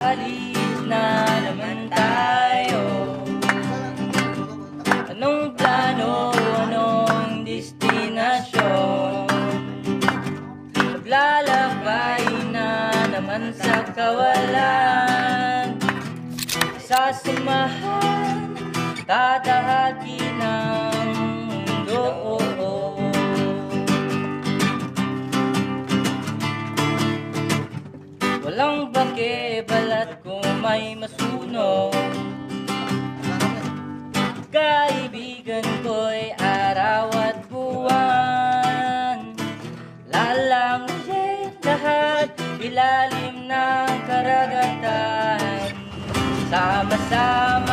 Alis na naman tayo. Anong plano, anong destinasyon? Maglalakbay na naman sa kawalan. Sasamahan, tatahaki ng mundo. Walang bake, balat ko may masunog. Kaibigan ko'y araw at buwan. Lalangoy lahat ilalim ng karagatan. Sama-sama